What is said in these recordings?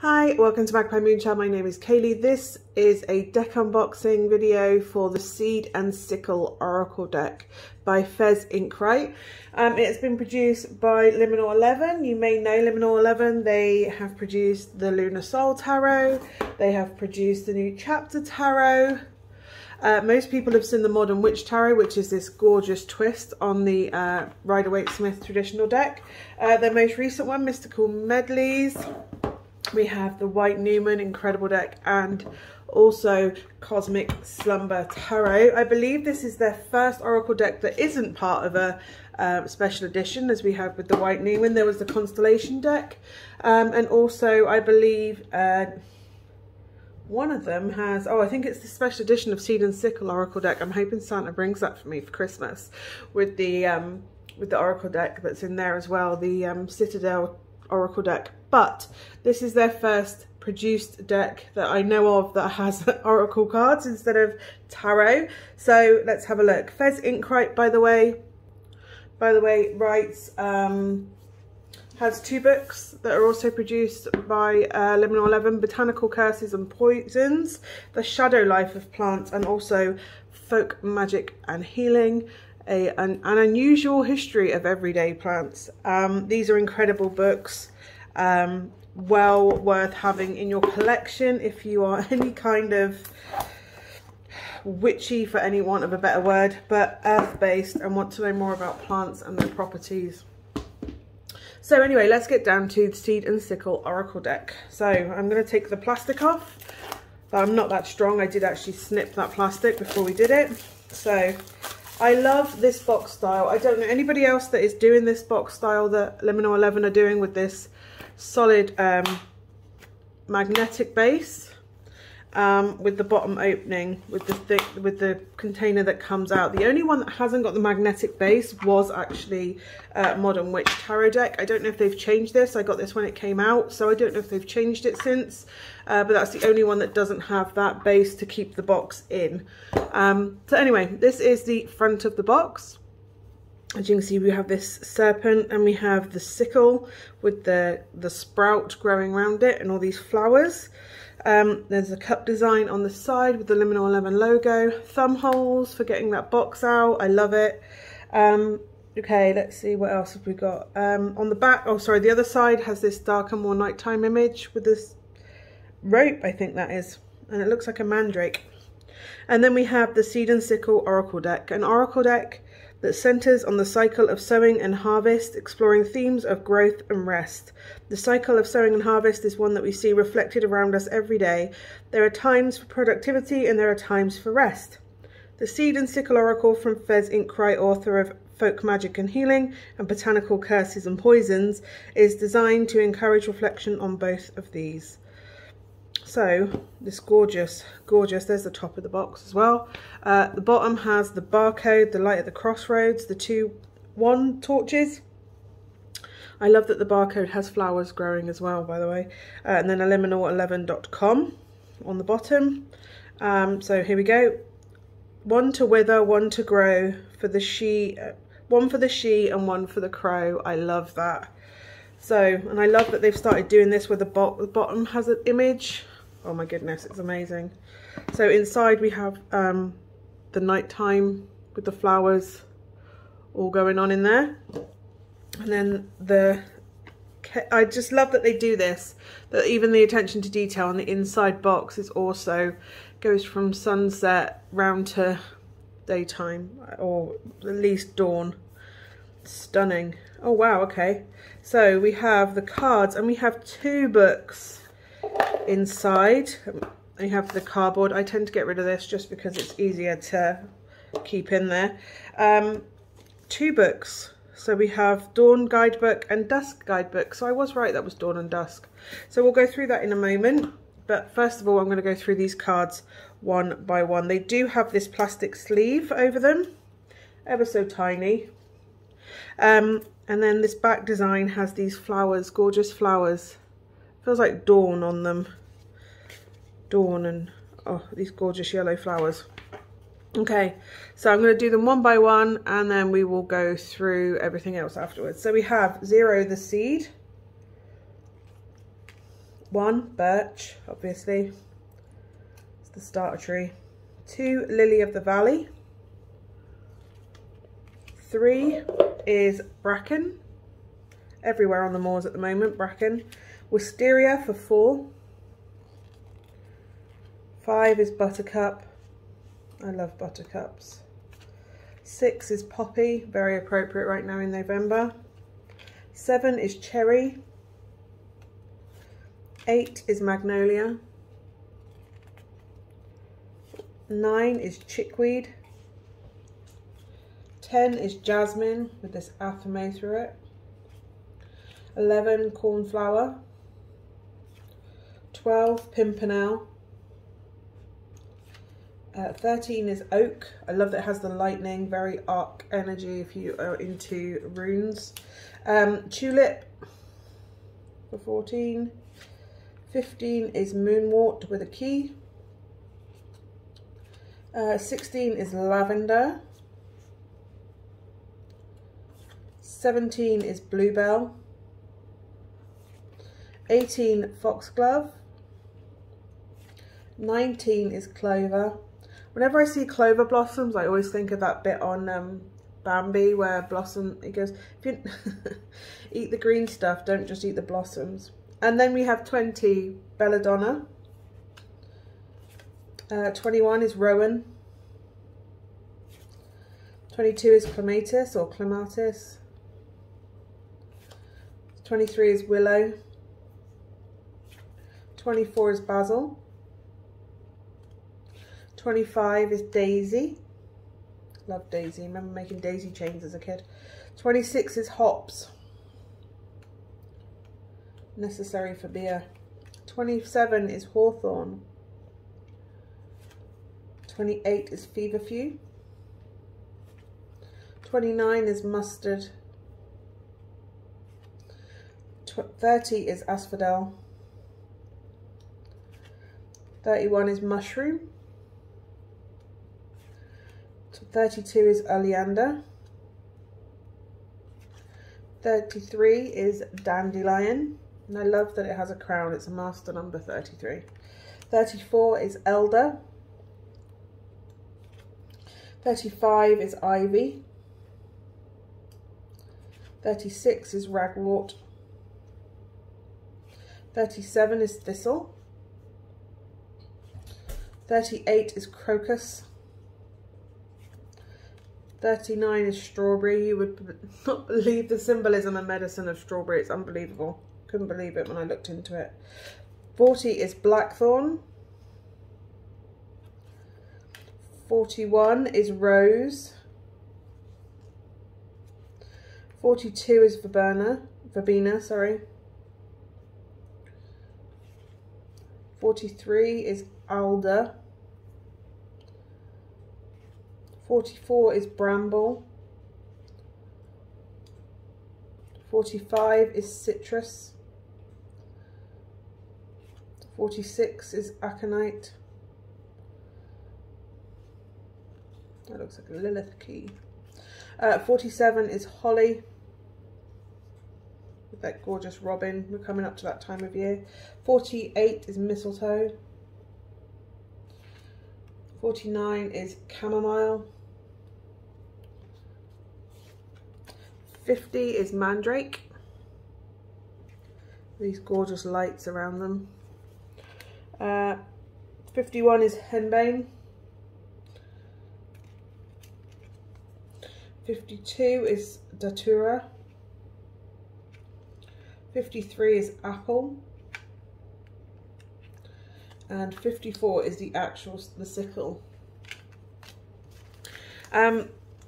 Hi, welcome to Magpie Moonchild. My name is Kayleigh. This is a deck unboxing video for the Seed and Sickle Oracle deck by Fez Inkwright. It has been produced by Liminal 11. You may know Liminal 11. They have produced the Lunar Soul Tarot. They have produced the New Chapter Tarot. Most people have seen the Modern Witch Tarot, which is this gorgeous twist on the Rider-Waite-Smith traditional deck. Their most recent one, Mystical Medleys. We have the White Newman incredible deck and also Cosmic Slumber Tarot. I believe this is their first Oracle deck that isn't part of a special edition, as we have with the White Newman. There was the Constellation deck, and also I believe one of them has, I think it's the special edition of Seed and Sickle Oracle deck. I'm hoping Santa brings that for me for Christmas with the Oracle deck that's in there as well, the Citadel Oracle deck. But this is their first produced deck that I know of that has Oracle cards instead of tarot. So let's have a look. Fez Inkwright, by the way, writes, has two books that are also produced by Liminal 11, Botanical Curses and Poisons, The Shadow Life of Plants, and also Folk Magic and Healing, an unusual history of everyday plants. These are incredible books, well worth having in your collection if you are any kind of witchy, for any want of a better word, but earth-based and want to know more about plants and their properties. So anyway, let's get down to the Seed and Sickle Oracle deck. So I'm going to take the plastic off. I'm not that strong. I did actually snip that plastic before we did it. So I love this box style. I don't know anybody else that is doing this box style that Liminal 11 are doing with this solid magnetic base, with the bottom opening, with the container that comes out. The only one that hasn't got the magnetic base was actually Modern Witch Tarot deck. I don't know if they've changed this. I got this when it came out, so I don't know if they've changed it since, but that's the only one that doesn't have that base to keep the box in. So anyway, this is the front of the box. As you can see, we have this serpent and we have the sickle with the sprout growing around it and all these flowers. There's a cup design on the side with the Liminal 11 logo. Thumb holes for getting that box out. I love it. Okay, let's see, what else have we got? On the back, oh sorry, the other side has this darker, more nighttime image with this rope, I think that is. And it looks like a mandrake. And then we have the Seed and Sickle Oracle deck. An Oracle deck that centers on the cycle of sowing and harvest, exploring themes of growth and rest. The cycle of sowing and harvest is one that we see reflected around us every day. There are times for productivity and there are times for rest. The Seed and Sickle Oracle from Fez Inkwright, author of Folk Magic and Healing and Botanical Curses and Poisons, is designed to encourage reflection on both of these. So this gorgeous, there's the top of the box as well. The bottom has the barcode, the light at the crossroads, the 2 wand torches. I love that the barcode has flowers growing as well, by the way. And then liminal11.com on the bottom. So here we go. One to wither, one to grow, for the she, one for the she and one for the crow. I love that. So, and I love that they've started doing this where the bottom has an image. Oh my goodness, it's amazing. So inside we have the nighttime with the flowers all going on in there. And then I just love that they do this, that even the attention to detail on the inside box is also goes from sunset round to daytime, or at least dawn. Stunning. Oh wow, okay. So we have the cards and we have 2 books inside. We have the cardboard. I tend to get rid of this just because it's easier to keep in there. 2 books. So we have Dawn Guidebook and Dusk Guidebook. So I was right, that was Dawn and Dusk. So we'll go through that in a moment. But first of all, I'm going to go through these cards one by one. They do have this plastic sleeve over them, ever so tiny. And then this back design has these flowers, gorgeous flowers. Feels like dawn on them. Dawn and, oh, these gorgeous yellow flowers. Okay, so I'm going to do them one by one and then we will go through everything else afterwards. So we have Zero the Seed. 1, birch, obviously. It's the starter tree. 2, lily of the valley. 3 is bracken. Everywhere on the moors at the moment, bracken. Wisteria for 4. 5 is buttercup. I love buttercups. 6 is poppy, very appropriate right now in November. 7 is cherry. 8 is magnolia. 9 is chickweed. 10 is jasmine with this athame through it. 11 cornflower. 12 pimpernel. 13 is oak. I love that it has the lightning, very arc energy if you are into runes. Tulip for 14. 15 is moonwort with a key. 16 is lavender. 17 is bluebell. 18 foxglove. 19 is clover. Whenever I see clover blossoms, I always think of that bit on Bambi where Blossom, it goes, if you eat the green stuff, don't just eat the blossoms. And then we have 20 belladonna. 21 is rowan. 22 is clematis or clematis. 23 is willow. 24 is basil. 25 is daisy. Love daisy. Remember making daisy chains as a kid. 26 is hops. Necessary for beer. 27 is hawthorn. 28 is feverfew. 29 is mustard. 30 is asphodel. 31 is mushroom. 32 is oleander. 33 is dandelion. And I love that it has a crown. It's a master number, 33. 34 is elder. 35 is ivy. 36 is ragwort. 37 is thistle. 38 is crocus. 39 is strawberry. You would not believe the symbolism and medicine of strawberry. It's unbelievable. Couldn't believe it when I looked into it. 40 is blackthorn. 41 is rose. 42 is verbena, sorry. 43 is alder. 44 is bramble. 45 is citrus. 46 is aconite. That looks like a Lilith key. 47 is holly. With that gorgeous robin. We're coming up to that time of year. 48 is mistletoe. 49 is chamomile. 50 is mandrake. These gorgeous lights around them. 51 is henbane. 52 is datura. 53 is apple. And 54 is the sickle.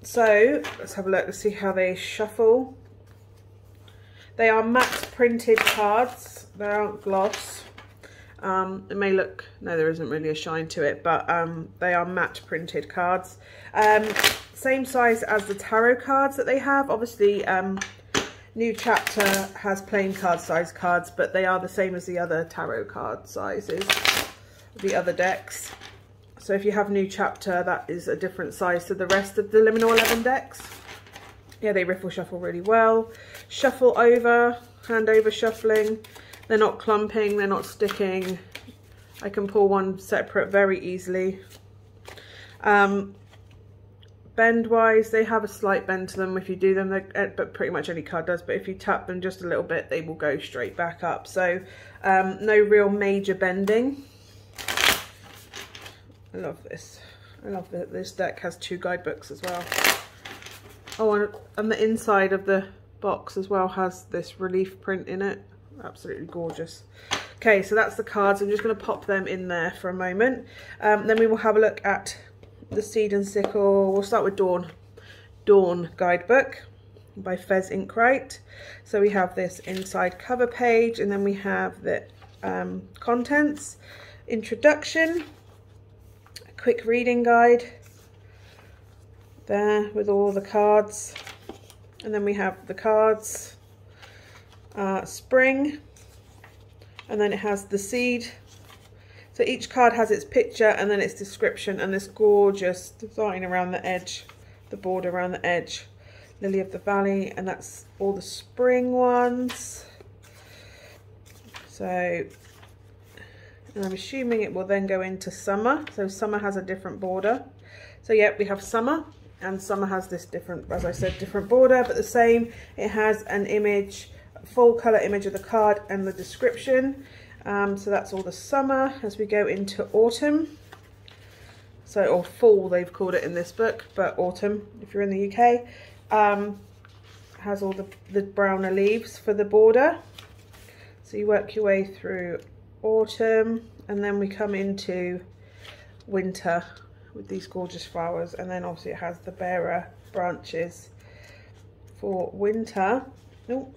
So let's have a look and see how they shuffle. They are matte printed cards. They aren't gloss. It may look, no, there isn't really a shine to it, but they are matte printed cards. Same size as the tarot cards that they have. Obviously, New Chapter has plain card size cards, but they are the same as the other tarot card sizes, the other decks. So if you have New Chapter, that is a different size to the rest of the Liminal 11 decks. Yeah, they riffle shuffle really well. Shuffle over, hand over shuffling. They're not clumping, they're not sticking. I can pull one separate very easily. Bend wise, they have a slight bend to them if you do them, but pretty much any card does. But if you tap them just a little bit, they will go straight back up. So no real major bending. I love this. I love that this deck has 2 guidebooks as well. Oh, and the inside of the box as well has this relief print in it. Absolutely gorgeous. Okay, so that's the cards. I'm just going to pop them in there for a moment. Then we will have a look at the Seed and Sickle. We'll start with Dawn guidebook by Fez Inkwright. So we have this inside cover page, and then we have the contents, introduction, a quick reading guide there with all the cards, and then we have the cards, spring, and then it has the seed. So each card has its picture and then its description and this gorgeous design around the edge, the border around the edge. Lily of the Valley, and that's all the spring ones. So, and I'm assuming it will then go into summer. So summer has a different border. So yep, we have summer, and summer has this different, as I said, different border, but the same. It has an image, full colour image of the card and the description. So that's all the summer. As we go into autumn, so, or fall they've called it in this book, but autumn if you're in the UK, has all the browner leaves for the border. So you work your way through autumn, and then we come into winter with these gorgeous flowers, and then obviously it has the barer branches for winter. Oh,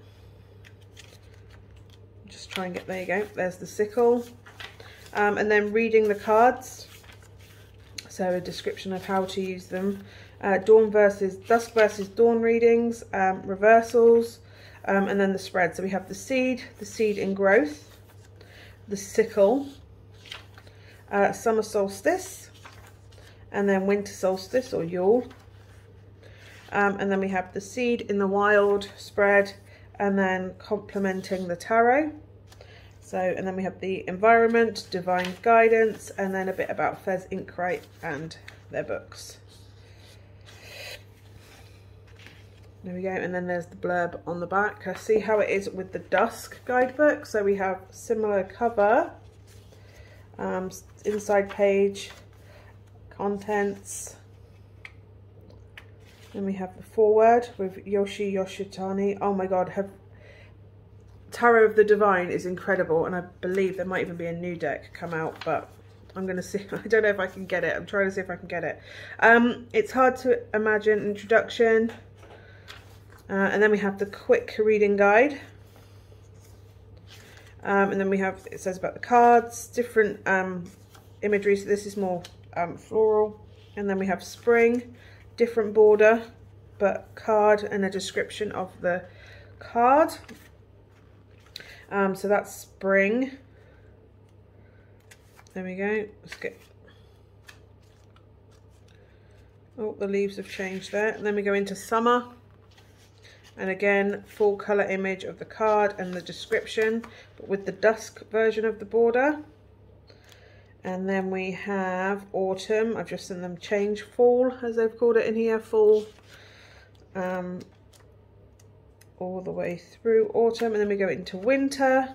just try and get, there you go, there's the sickle. And then reading the cards, so a description of how to use them, dusk versus dawn readings, reversals, and then the spread. So we have the seed in growth, the sickle, summer solstice, and then winter solstice or Yule, and then we have the seed in the wild spread, and then complementing the tarot. So, and then we have the environment, divine guidance, and then a bit about Fez Inkwright and their books. There we go, and then there's the blurb on the back. I see how it is with the Dusk guidebook. So we have similar cover, inside page, contents. Then we have the foreword with Yoshi Yoshitani. Oh my God, Tarot of the Divine is incredible, and I believe there might even be a new deck come out, but I'm going to see. I don't know if I can get it. I'm trying to see if I can get it. It's hard to imagine, introduction, and then we have the quick reading guide, and then we have, it says about the cards, different imagery. So this is more floral, and then we have spring, different border, but card, and a description of the card. So that's spring. There we go. Let's get. Oh, the leaves have changed there. And then we go into summer. And again, full colour image of the card and the description, but with the dusk version of the border. And then we have autumn. I've just seen them change fall, as they've called it in here, fall. All the way through autumn, and then we go into winter,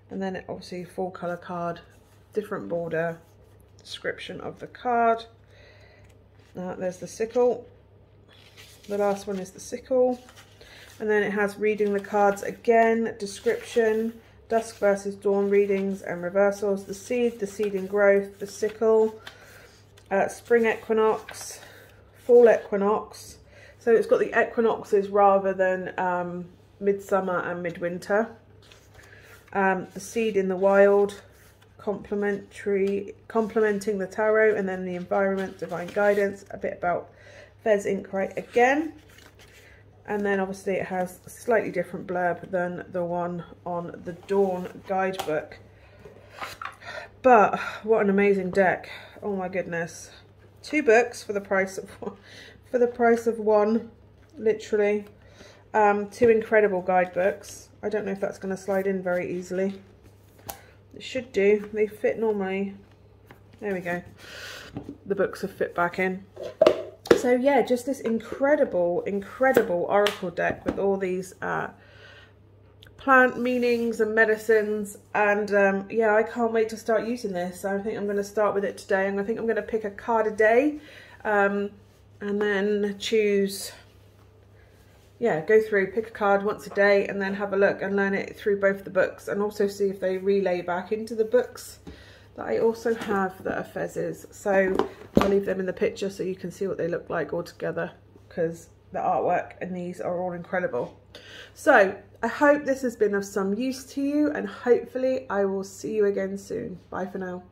and then it obviously full colour card, different border, description of the card. There's the sickle. The last one is the sickle, and then it has reading the cards again, description, dusk versus dawn readings and reversals, the seed in growth, the sickle, spring equinox, fall equinox. So it's got the equinoxes rather than midsummer and midwinter. The seed in the wild, complementing the tarot, and then the environment, divine guidance, a bit about Fez Inkwright again. And then obviously it has a slightly different blurb than the one on the Dawn guidebook. But what an amazing deck. Oh my goodness. 2 books for the price of one, literally. 2 incredible guidebooks. I don't know if that's going to slide in very easily. It should do. They fit normally. There we go. The books have fit back in. So yeah, just this incredible, incredible oracle deck with all these plant meanings and medicines. And yeah, I can't wait to start using this. I think I'm going to start with it today. I think I'm going to pick a card a day and then choose, yeah, go through, pick a card once a day and then have a look and learn it through both the books, and also see if they relay back into the books that I also have that are Fez's. So I'll leave them in the picture so you can see what they look like all together, because the artwork and these are all incredible. So I hope this has been of some use to you, and hopefully I will see you again soon. Bye for now.